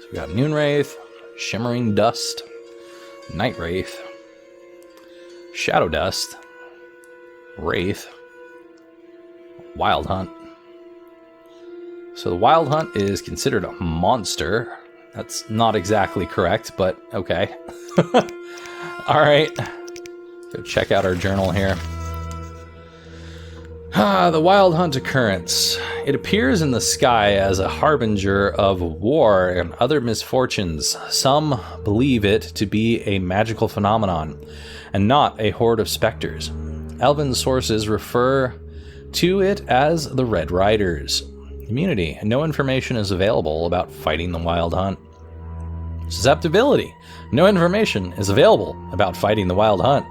So we got Noonwraith, Shimmering Dust, Night Wraith, Shadow Dust, Wraith, Wild Hunt. So the Wild Hunt is considered a monster. That's not exactly correct, but okay. Alright. Go check out our journal here. The Wild Hunt occurrence. It appears in the sky as a harbinger of war and other misfortunes. Some believe it to be a magical phenomenon, and not a horde of specters. Elven sources refer to it as the Red Riders. Immunity. No information is available about fighting the Wild Hunt. Susceptibility. No information is available about fighting the Wild Hunt.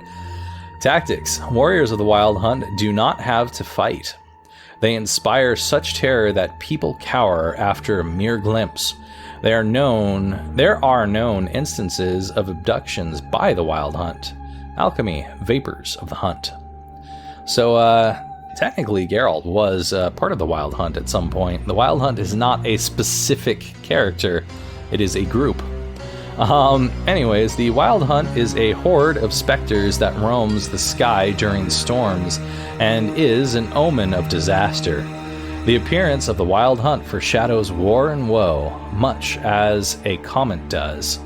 Tactics. Warriors of the Wild Hunt do not have to fight. They inspire such terror that people cower after a mere glimpse. There are known instances of abductions by the Wild Hunt. Alchemy. Vapors of the Hunt. So, technically, Geralt was part of the Wild Hunt at some point. The Wild Hunt is not a specific character. It is a group. Anyways, the Wild Hunt is a horde of specters that roams the sky during storms and is an omen of disaster. The appearance of the Wild Hunt foreshadows war and woe, much as a comet does.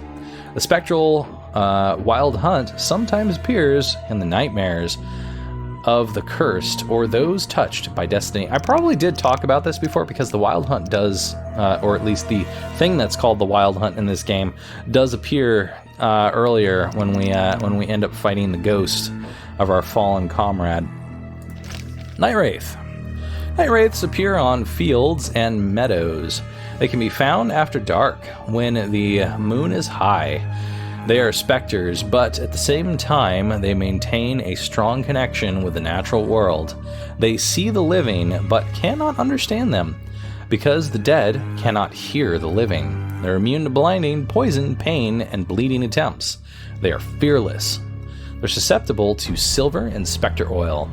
The spectral Wild Hunt sometimes appears in the nightmares of the cursed or those touched by destiny. I probably did talk about this before because the Wild Hunt does, or at least the thing that's called the Wild Hunt in this game, does appear earlier when we end up fighting the ghost of our fallen comrade. Night Wraith. Night Wraiths appear on fields and meadows. They can be found after dark when the moon is high. They are specters, but at the same time, they maintain a strong connection with the natural world. They see the living, but cannot understand them, because the dead cannot hear the living. They're immune to blinding, poison, pain, and bleeding attempts. They are fearless. They're susceptible to silver and specter oil.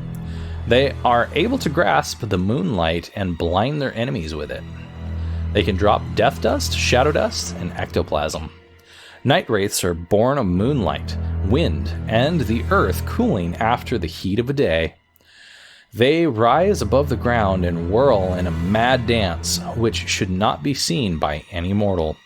They are able to grasp the moonlight and blind their enemies with it. They can drop death dust, shadow dust, and ectoplasm. Night Wraiths are born of moonlight, wind, and the earth cooling after the heat of a day. They rise above the ground and whirl in a mad dance, which should not be seen by any mortal.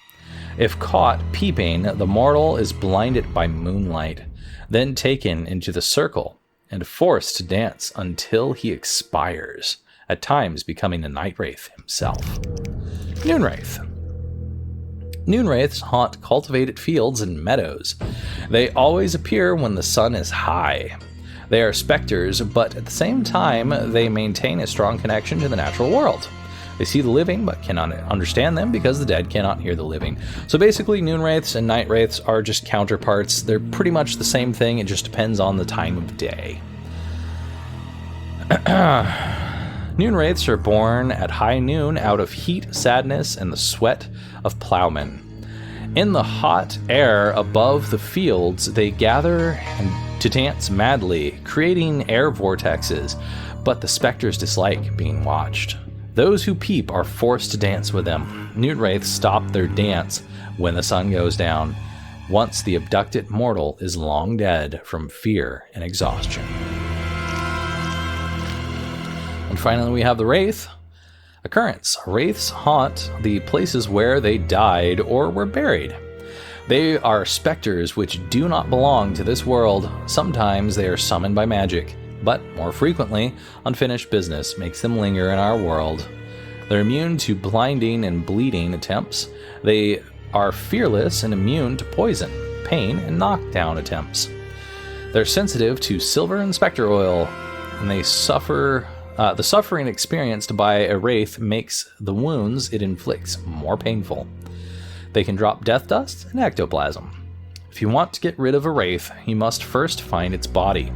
If caught peeping, the mortal is blinded by moonlight, then taken into the circle and forced to dance until he expires, at times becoming a Night Wraith himself. Noonwraith. Noonwraiths haunt cultivated fields and meadows. They always appear when the sun is high. They are specters, but at the same time, they maintain a strong connection to the natural world. They see the living, but cannot understand them because the dead cannot hear the living. So basically, Noonwraiths and Night Wraiths are just counterparts. They're pretty much the same thing, it just depends on the time of day. Noonwraiths are born at high noon out of heat, sadness, and the sweat of plowmen. In the hot air above the fields, they gather to dance madly, creating air vortexes, but the specters dislike being watched. Those who peep are forced to dance with them. Noonwraiths stop their dance when the sun goes down, once the abducted mortal is long dead from fear and exhaustion. And finally, we have the Wraith. Occurrence. Wraiths haunt the places where they died or were buried. They are specters which do not belong to this world. Sometimes they are summoned by magic, but more frequently, unfinished business makes them linger in our world. They're immune to blinding and bleeding attempts. They are fearless and immune to poison, pain, and knockdown attempts. They're sensitive to silver and specter oil, and they suffer. The suffering experienced by a wraith makes the wounds it inflicts more painful. They can drop death dust and ectoplasm. If you want to get rid of a wraith, you must first find its body.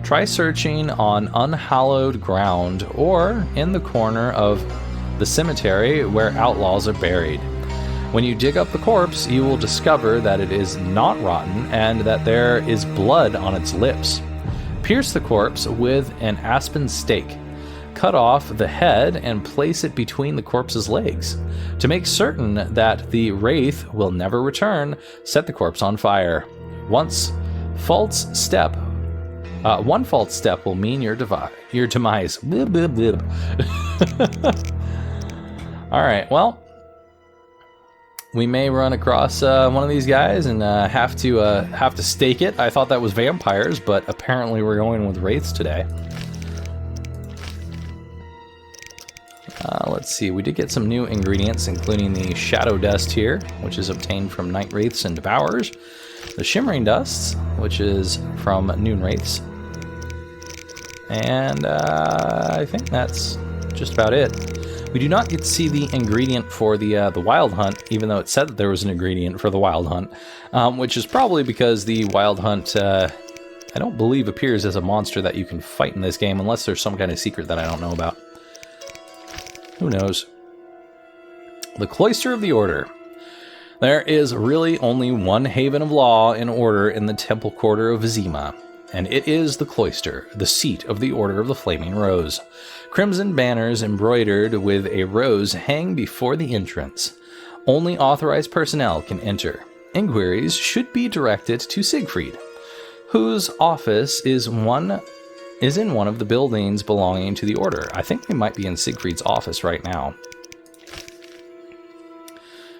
Try searching on unhallowed ground or in the corner of the cemetery where outlaws are buried. When you dig up the corpse, you will discover that it is not rotten and that there is blood on its lips. Pierce the corpse with an aspen stake. cut off the head and place it between the corpse's legs. To make certain that the wraith will never return, set the corpse on fire. One false step will mean your demise. Blib, blib, blib. All right, well, we may run across one of these guys and have to stake it. I thought that was vampires, but apparently we're going with wraiths today. Let's see, we did get some new ingredients, including the shadow dust here, which is obtained from night wraiths and devourers. The shimmering dust, which is from noon wraiths. And I think that's just about it. We do not get to see the ingredient for the wild hunt, even though it said that there was an ingredient for the wild hunt, which is probably because the wild hunt, I don't believe, appears as a monster that you can fight in this game, unless there's some kind of secret that I don't know about. Who knows? The Cloister of the Order. There is really only one haven of law and order in the Temple Quarter of Vizima, and it is the Cloister, the seat of the Order of the Flaming Rose. Crimson banners embroidered with a rose hang before the entrance. Only authorized personnel can enter. Inquiries should be directed to Siegfried, whose office is in one of the buildings belonging to the Order. I think we might be in Siegfried's office right now.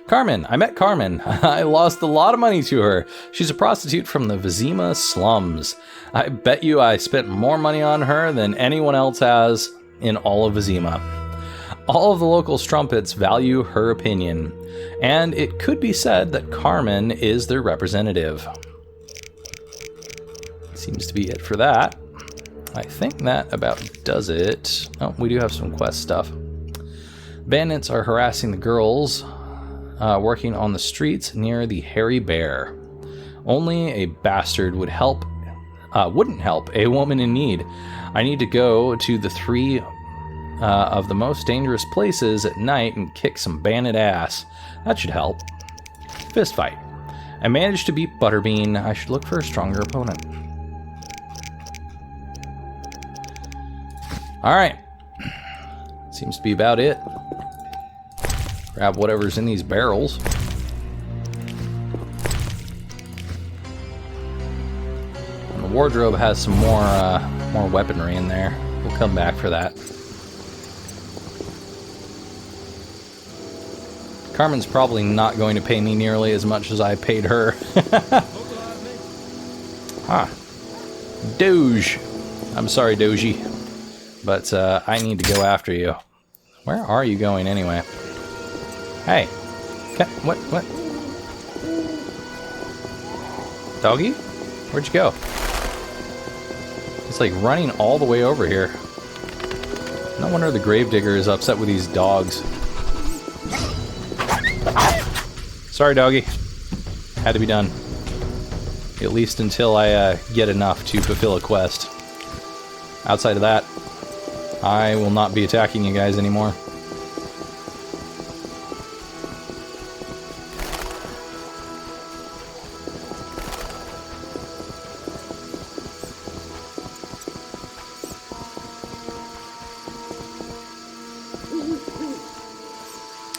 Carmen. I met Carmen. I lost a lot of money to her. She's a prostitute from the Vizima slums. I bet you I spent more money on her than anyone else has in all of Vizima. All of the local strumpets value her opinion, and it could be said that Carmen is their representative. Seems to be it for that. I think that about does it. Oh, we do have some quest stuff. Bandits are harassing the girls working on the streets near the Hairy Bear. Only a bastard wouldn't help a woman in need. I need to go to the three of the most dangerous places at night and kick some bandit ass. That should help. Fist fight. I managed to beat Butterbean. I should look for a stronger opponent. Alright. Seems to be about it. Grab whatever's in these barrels. And the wardrobe has some more weaponry in there. We'll come back for that. Carmen's probably not going to pay me nearly as much as I paid her. Doge. I'm sorry, Doji. But I need to go after you. Where are you going anyway? Hey. What? Doggy? Where'd you go? It's like running all the way over here. No wonder the gravedigger is upset with these dogs. Sorry, doggy. Had to be done. At least until I get enough to fulfill a quest. Outside of that, I will not be attacking you guys anymore.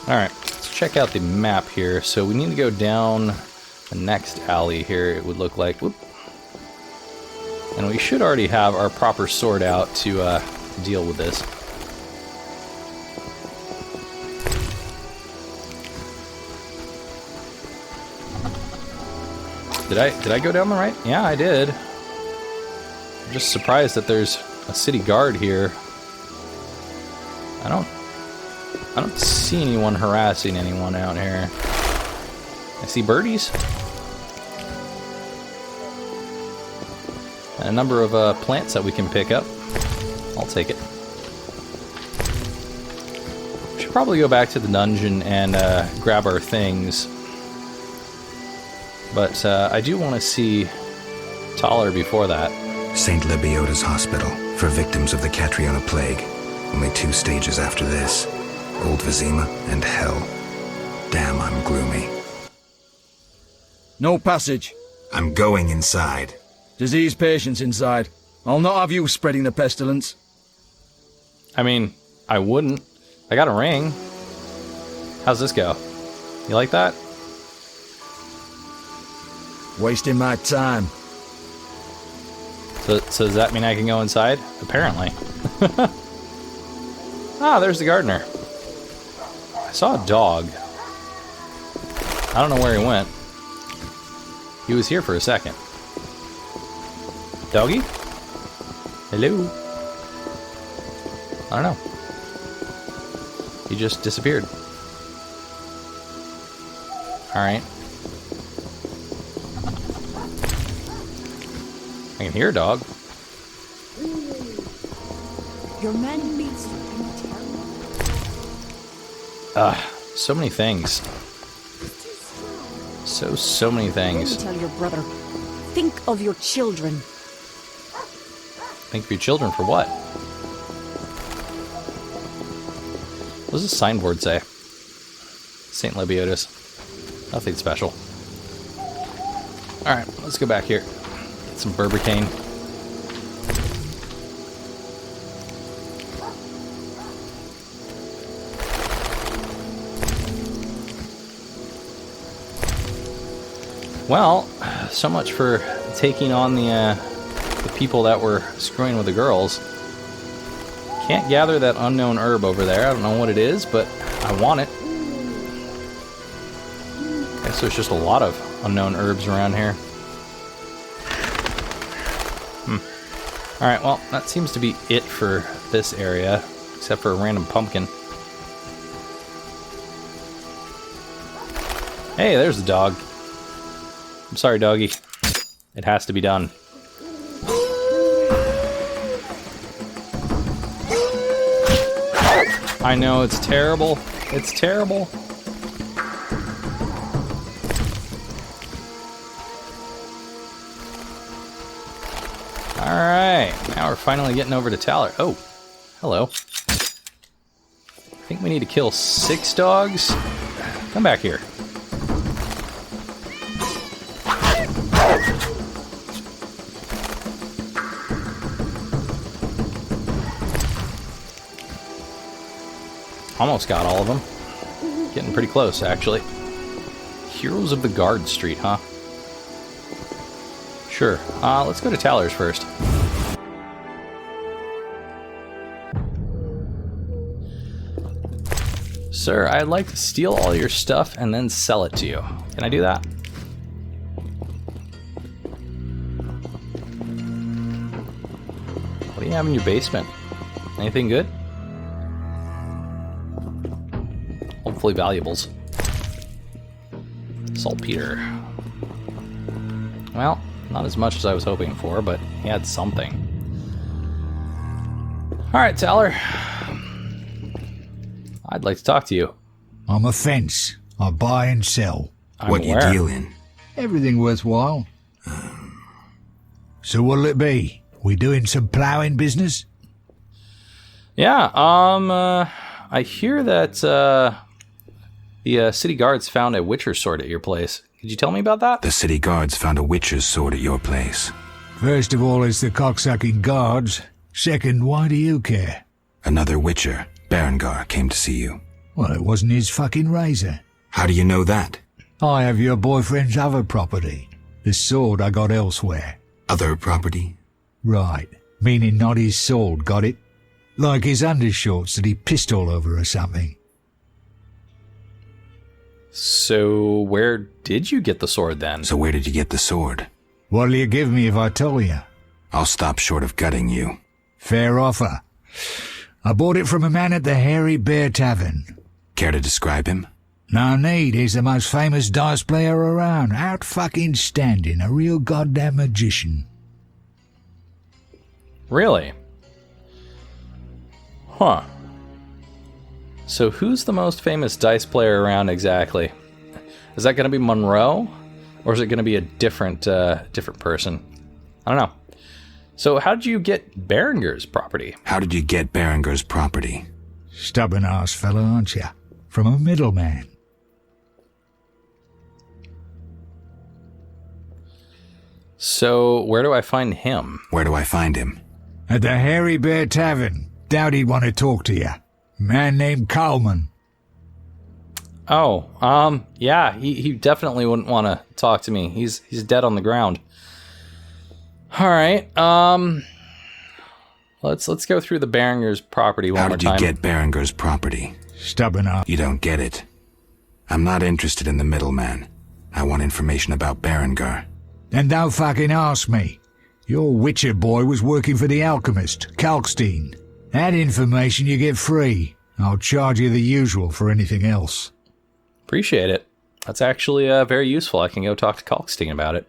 Alright, let's check out the map here. So we need to go down the next alley here, it would look like. Whoop. And we should already have our proper sword out to deal with this. Did I go down the right? Yeah, I did. I'm just surprised that there's a city guard here. I don't see anyone harassing anyone out here. I see birdies. And a number of plants that we can pick up. I'll take it. Should probably go back to the dungeon and grab our things. But I do want to see Taller before that. St. Lebioda's hospital for victims of the Catriona plague. Only 2 stages after this. Old Vizima and Hell. Damn, I'm gloomy. No passage. I'm going inside. Diseased patients inside. I'll not have you spreading the pestilence. I mean, I wouldn't. I got a ring. How's this go? You like that? Wasting my time. So does that mean I can go inside? Apparently. Ah, there's the gardener. I saw a dog. I don't know where he went. He was here for a second. Doggy? Hello? I don't know. He just disappeared. Alright. I can hear a dog. Your man needs to be terrible. So many things. So many things. Tell your brother. Think of your children. Think of your children for what? What does this signboard say? St. Lebiotis. Nothing special. Alright, let's go back here. Get some Burbicane. Well, so much for taking on the people that were screwing with the girls. Can't gather that unknown herb over there. I don't know what it is, but I want it. Guess there's just a lot of unknown herbs around here. Alright, well, that seems to be it for this area, except for a random pumpkin. Hey, there's the dog. I'm sorry, doggy. It has to be done. I know, it's terrible. It's terrible. Alright, now we're finally getting over to Taller. Oh, hello. I think we need to kill 6 dogs. Come back here. Almost got all of them. Getting pretty close, actually. Heroes of the Guard Street, huh? Sure. Let's go to Taller's first. Sir, I'd like to steal all your stuff and then sell it to you. Can I do that? What do you have in your basement? Anything good? Hopefully valuables. Saltpeter. Well, not as much as I was hoping for, but he had something. Alright, Taller. I'd like to talk to you. I'm a fence. I buy and sell. What you deal in? Everything worthwhile. So what'll it be? We doing some ploughing business? Yeah, I hear that, the city guards found a witcher's sword at your place. Could you tell me about that? The city guards found a witcher's sword at your place. First of all, it's the cocksucking guards. Second, why do you care? Another witcher, Berengar, came to see you. Well, it wasn't his fucking razor. How do you know that? I have your boyfriend's other property. The sword I got elsewhere. Other property? Right. Meaning not his sword, got it? Like his undershorts that he pissed all over or something. So, where did you get the sword then? So where did you get the sword? What'll you give me if I told you? I'll stop short of gutting you. Fair offer. I bought it from a man at the Hairy Bear Tavern. Care to describe him? No need, he's the most famous dice player around. Out fucking standing, a real goddamn magician. Really? Huh. So who's the most famous dice player around exactly? Is that going to be Monroe? Or is it going to be a different person? I don't know. So how did you get Berengar's property? How did you get Berengar's property? Stubborn-ass fella, aren't you? From a middleman. So where do I find him? Where do I find him? At the Hairy Bear Tavern. Doubt he'd want to talk to you. Man named Coleman. Oh, yeah, he definitely wouldn't want to talk to me. He's dead on the ground. All right, let's go through the Berenger's property one more time. How did you get Berenger's property? Stubborn up. You don't get it. I'm not interested in the middleman. I want information about Berenger. Then don't fucking ask me. Your Witcher boy was working for the alchemist, Kalkstein. That information you get free. I'll charge you the usual for anything else. Appreciate it. That's actually very useful. I can go talk to Kalkstein about it.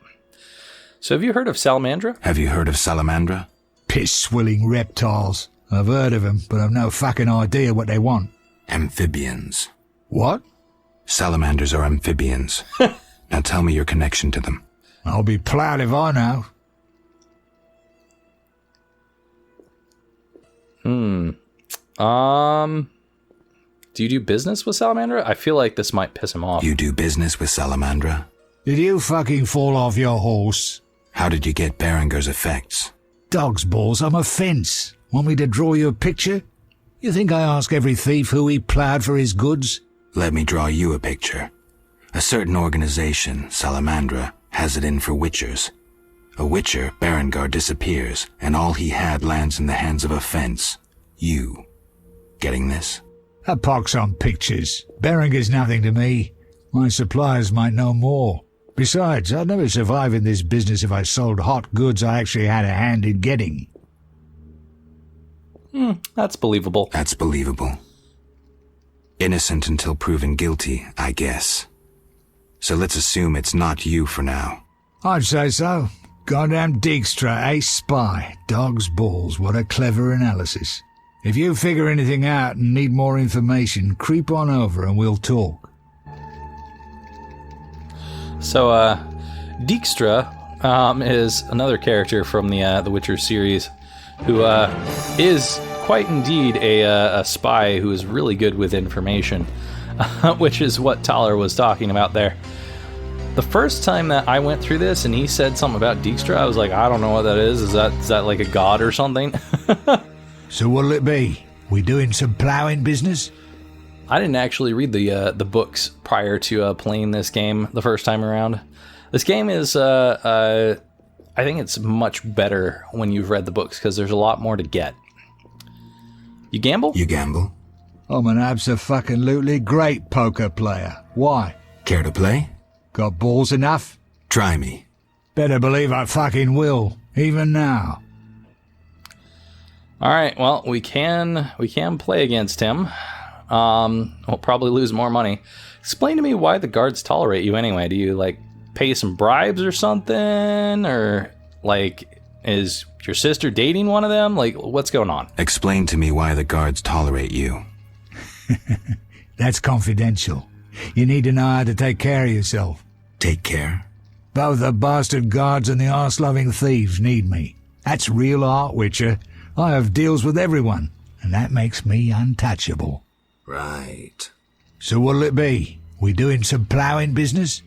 So have you heard of Salamandra? Have you heard of Salamandra? Piss-swilling reptiles. I've heard of them, but I've no fucking idea what they want. Amphibians. What? Salamanders are amphibians. Now tell me your connection to them. I'll be plowed if I know. Do you do business with Salamandra? I feel like this might piss him off. You do business with Salamandra? Did you fucking fall off your horse? How did you get Berenger's effects? Dog's balls, I'm a fence. Want me to draw you a picture? You think I ask every thief who he ploughed for his goods? Let me draw you a picture. A certain organization, Salamandra, has it in for witchers. A witcher, Berenger, disappears, and all he had lands in the hands of a fence. You. Getting this? A pox on pictures. Berenger's nothing to me. My suppliers might know more. Besides, I'd never survive in this business if I sold hot goods I actually had a hand in getting. That's believable. That's believable. Innocent until proven guilty, I guess. So let's assume it's not you for now. I'd say so. Goddamn Dijkstra, ace spy. Dog's balls, what a clever analysis. If you figure anything out and need more information, creep on over and we'll talk. So, Dijkstra is another character from the Witcher series who is quite indeed a spy who is really good with information, which is what Tyler was talking about there. The first time that I went through this and he said something about Dijkstra, I was like, I don't know what that is. Is that like a god or something? So what'll it be? We doing some ploughing business? I didn't actually read the books prior to playing this game the first time around. This game is, I think it's much better when you've read the books because there's a lot more to get. You gamble? You gamble? I'm an abso-fucking-lutely great poker player. Why? Care to play? Got balls enough? Try me. Better believe I fucking will, even now. All right, well, we can play against him. We'll probably lose more money. Explain to me why the guards tolerate you anyway. Do you, like, pay some bribes or something? Or, like, is your sister dating one of them? Like, what's going on? Explain to me why the guards tolerate you. That's confidential. You need to know how to take care of yourself. Take care? Both the bastard guards and the arse-loving thieves need me. That's real art, Witcher. I have deals with everyone, and that makes me untouchable. Right. So what'll it be? We doing some ploughing business?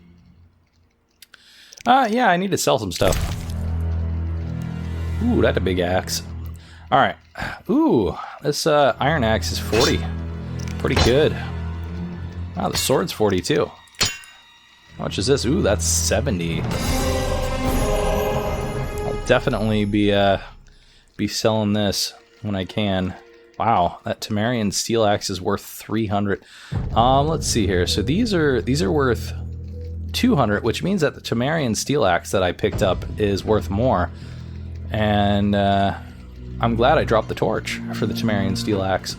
Yeah, I need to sell some stuff. Ooh, that's a big axe. All right. Ooh, this iron axe is 40. Pretty good. Wow, the sword's 42. How much is this? Ooh, that's 70. I'll definitely be selling this when I can. Wow, that Temerian steel axe is worth 300. Let's see here. So these are worth 200, which means that the Temerian steel axe that I picked up is worth more. And I'm glad I dropped the torch for the Temerian steel axe.